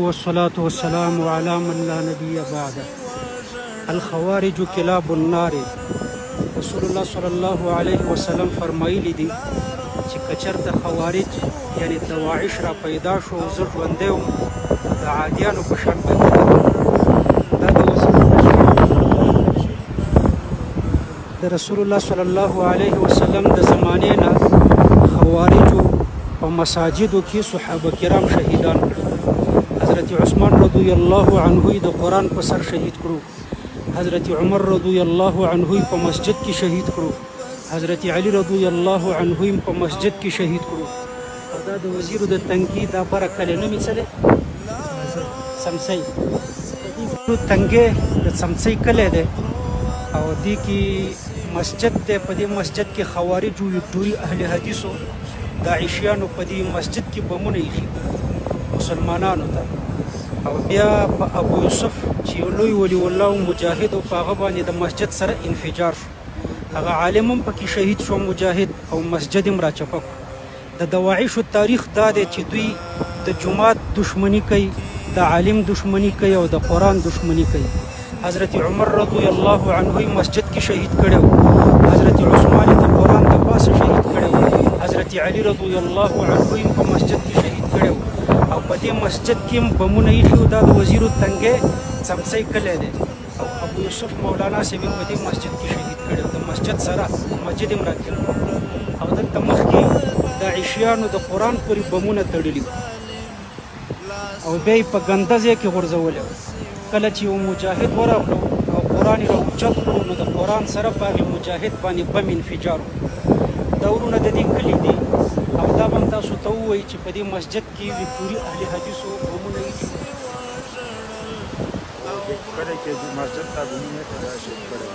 والصلاة والسلام على من لا نبي بعده. الخوارج کلاب النار. رسول الله صلی الله علیه وسلم فرمایلی دي چې کچرته خوارج یعنی دواعش را پیدا شو زه ژوندی وم د عادیانو په شان به دا د رسول الله صلی الله علیه وسلم د زمانې نه خوارجو په مساجدو کې صحابه کرام شهیدان کړل. حضرت عثمان رضی الله عنه د قرآن په سر شهید کړو. حضرت عمر رضی الله عنه په مسجد کې شهید کړو. حضرت علی رضی الله عنه په مسجد کې شهید کړو. او دا د وزیر د تنګي دا برکله نومې څه دی؟ سمسي. تنګي د سمسي کلی دی او دې کې مسجد دی. په دې مسجد کې خوارجو ټول اهل حدیثو داعشیانو په دې مسجد کې بمونه ایښي مسلمانانو ته. او بیا په ابو یوسف چې یو لوی ولی الله مجاهد او په هغه باندې د مسجد سره انفجار شو. هغه عالم هم پکې شهید شو مجاهد او مسجد هم راچپه کړو. د دواعشو تاریخ دا دی چې دوی د جماعت دشمنی کوي، د عالم دشمنی کوي او د قرآن دشمنی کوي. حضرت عمر رضی الله عنه مسجد کې شهید کړی و. حضرت عثمان د قرآن د پاسه شهید کړی و. حضرت علی رضی الله عنه په مسجد کې شهید کړی و. او په دې مسجد کې هم بمونه ایښي وو. دا د وزیرو تنګی څمڅی کلی دی. او ابو یوسف مولانا صاحب په دې مسجد کې شهید کړی و. د مسجد سره مسجد هم راکړ. او دلته مخکې داعشیانو د قرآن پورې بمونه تړلي وو او بیا یې په ګنده ځای کې غورځولي وو. کله چې یو مجاهد ورغلو او قرآن یې راوچت کړو نو د قرآن سره په هغې مجاهد باندې بم انفجار وو. دا ورونه د دې کلي دي او دا به هم تاسو ته ووایي چې په دې مسجد کې وکټوري اهل حدیثو بمونه ایښي وو. کله چې مسجد ته بمونه ته راشي کړی